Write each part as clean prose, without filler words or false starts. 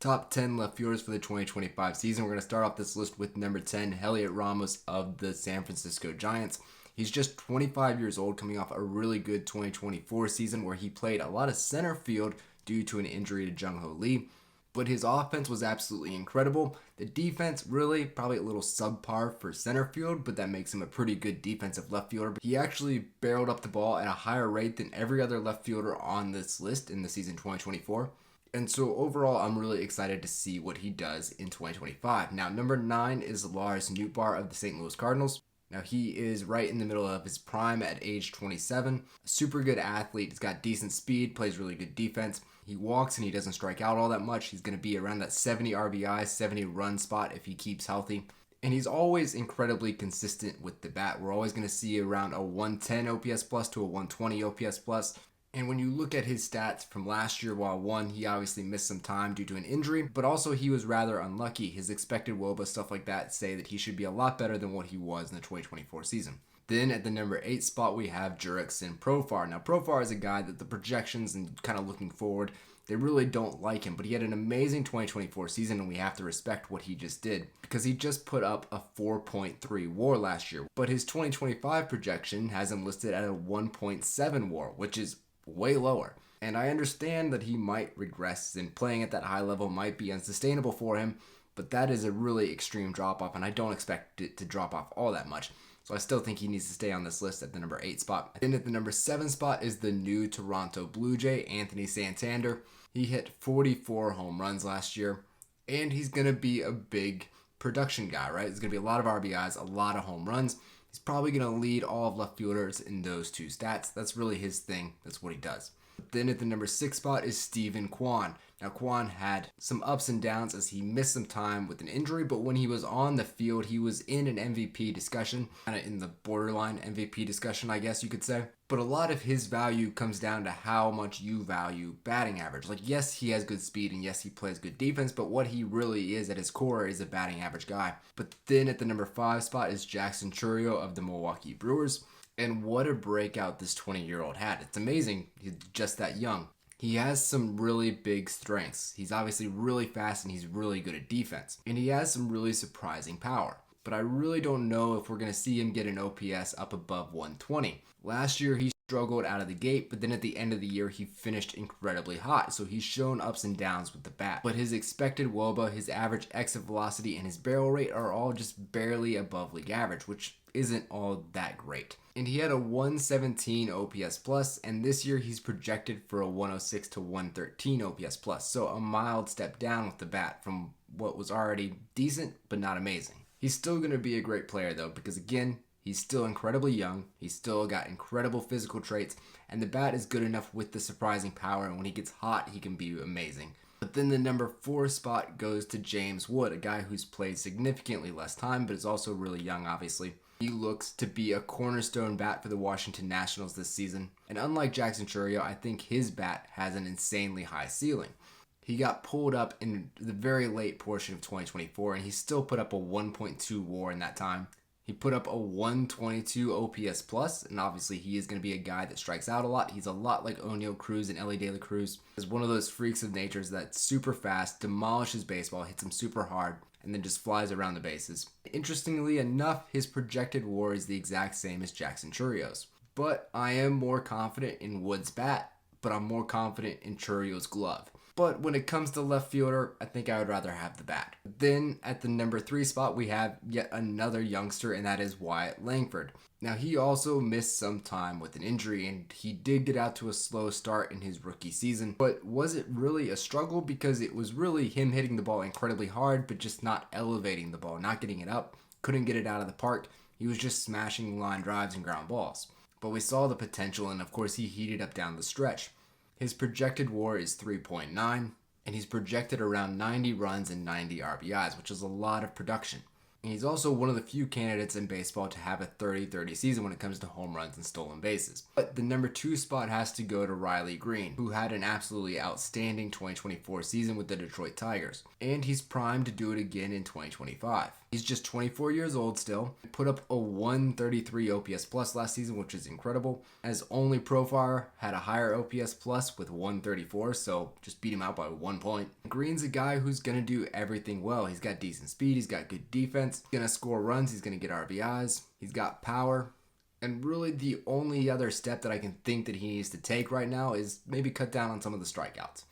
Top 10 left fielders for the 2025 season. We're going to start off this list with number 10, Heliot Ramos of the San Francisco Giants. He's just 25 years old, coming off a really good 2024 season where he played a lot of center field due to an injury to Jung Ho Lee. But his offense was absolutely incredible. The defense, really, probably a little subpar for center field, but that makes him a pretty good defensive left fielder. He actually barreled up the ball at a higher rate than every other left fielder on this list in the season 2024. And so overall, I'm really excited to see what he does in 2025. Now, number 9 is Lars Nootbaar of the St. Louis Cardinals. Now, he is right in the middle of his prime at age 27. A super good athlete. He's got decent speed, plays really good defense. He walks and he doesn't strike out all that much. He's going to be around that 70 RBI, 70 run spot if he keeps healthy. And he's always incredibly consistent with the bat. We're always going to see around a 110 OPS plus to a 120 OPS plus. And when you look at his stats from last year, while he obviously missed some time due to an injury, but also he was rather unlucky. His expected WOBA, stuff like that, say that he should be a lot better than what he was in the 2024 season. Then at the number 8 spot, we have Jurickson Profar. Now, Profar is a guy that the projections and kind of looking forward, they really don't like him, but he had an amazing 2024 season, and we have to respect what he just did because he just put up a 4.3 WAR last year. But his 2025 projection has him listed at a 1.7 WAR, which is way lower. And I understand that he might regress and playing at that high level might be unsustainable for him, but that is a really extreme drop off, and I don't expect it to drop off all that much. So I still think he needs to stay on this list at the number 8 spot. Then at the number 7 spot is the new Toronto Blue Jay, Anthony Santander. He hit 44 home runs last year, and he's going to be a big production guy, right? There's going to be a lot of RBIs, a lot of home runs. He's probably going to lead all of left fielders in those two stats. That's really his thing. That's what he does. Then at the number 6 spot is Steven Kwan. Now, Kwan had some ups and downs as he missed some time with an injury, but when he was on the field, he was in an MVP discussion, kind of in the borderline MVP discussion, I guess you could say. But a lot of his value comes down to how much you value batting average. Like, yes, he has good speed, and yes, he plays good defense, but what he really is at his core is a batting average guy. But then at the number 5 spot is Jackson Chourio of the Milwaukee Brewers. And what a breakout this 20-year-old had. It's amazing he's just that young. He has some really big strengths. He's obviously really fast and he's really good at defense. And he has some really surprising power. But I really don't know if we're going to see him get an OPS up above 120. Last year he struggled out of the gate, but then at the end of the year he finished incredibly hot. So he's shown ups and downs with the bat. But his expected WOBA, his average exit velocity, and his barrel rate are all just barely above league average, which isn't all that great. And he had a 117 OPS plus, and this year he's projected for a 106 to 113 OPS plus, so a mild step down with the bat from what was already decent but not amazing. He's still going to be a great player though, because again, he's still incredibly young, he's still got incredible physical traits, and the bat is good enough with the surprising power, and when he gets hot, he can be amazing. But then the number 4 spot goes to James Wood, a guy who's played significantly less time, but is also really young, obviously. He looks to be a cornerstone bat for the Washington Nationals this season. And unlike Jackson Chourio, I think his bat has an insanely high ceiling. He got pulled up in the very late portion of 2024, and he still put up a 1.2 WAR in that time. He put up a 122 OPS plus, and obviously he is going to be a guy that strikes out a lot. He's a lot like Oneil Cruz and Elly De La Cruz. He's one of those freaks of nature that's super fast, demolishes baseball, hits him super hard, and then just flies around the bases. Interestingly enough, his projected WAR is the exact same as Jackson Chourio's. But I am more confident in Wood's bat, but I'm more confident in Chourio's glove. But when it comes to left fielder, I think I would rather have the bat. Then at the number 3 spot, we have yet another youngster, and that is Wyatt Langford. Now, he also missed some time with an injury, and he did get out to a slow start in his rookie season. But was it really a struggle? Because it was really him hitting the ball incredibly hard, but just not elevating the ball, not getting it up, couldn't get it out of the park. He was just smashing line drives and ground balls. But we saw the potential, and of course he heated up down the stretch. His projected WAR is 3.9, and he's projected around 90 runs and 90 RBIs, which is a lot of production. He's also one of the few candidates in baseball to have a 30-30 season when it comes to home runs and stolen bases. But the number 2 spot has to go to Riley Green, who had an absolutely outstanding 2024 season with the Detroit Tigers. And he's primed to do it again in 2025. He's just 24 years old still, put up a 133 OPS plus last season, which is incredible, as only Profar had a higher OPS plus with 134, so just beat him out by 1 point. Green's a guy who's going to do everything well. He's got decent speed, he's got good defense, he's going to score runs, he's going to get RBIs, he's got power, and really the only other step that I can think that he needs to take right now is maybe cut down on some of the strikeouts.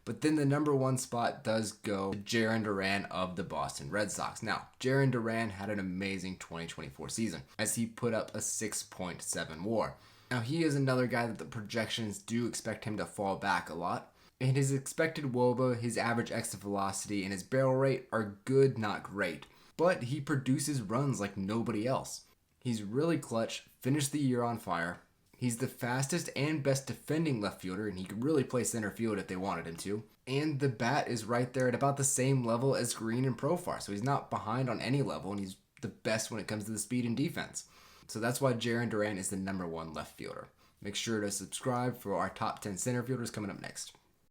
But then the number 1 spot does go to Jarren Duran of the Boston Red Sox. Now, Jarren Duran had an amazing 2024 season as he put up a 6.7 WAR. Now, he is another guy that the projections do expect him to fall back a lot. And his expected WOBA, his average exit velocity, and his barrel rate are good, not great. But he produces runs like nobody else. He's really clutch, finished the year on fire. He's the fastest and best defending left fielder, and he could really play center field if they wanted him to. And the bat is right there at about the same level as Green and Profar, so he's not behind on any level, and he's the best when it comes to the speed and defense. So that's why Jarren Duran is the number 1 left fielder. Make sure to subscribe for our top 10 center fielders coming up next.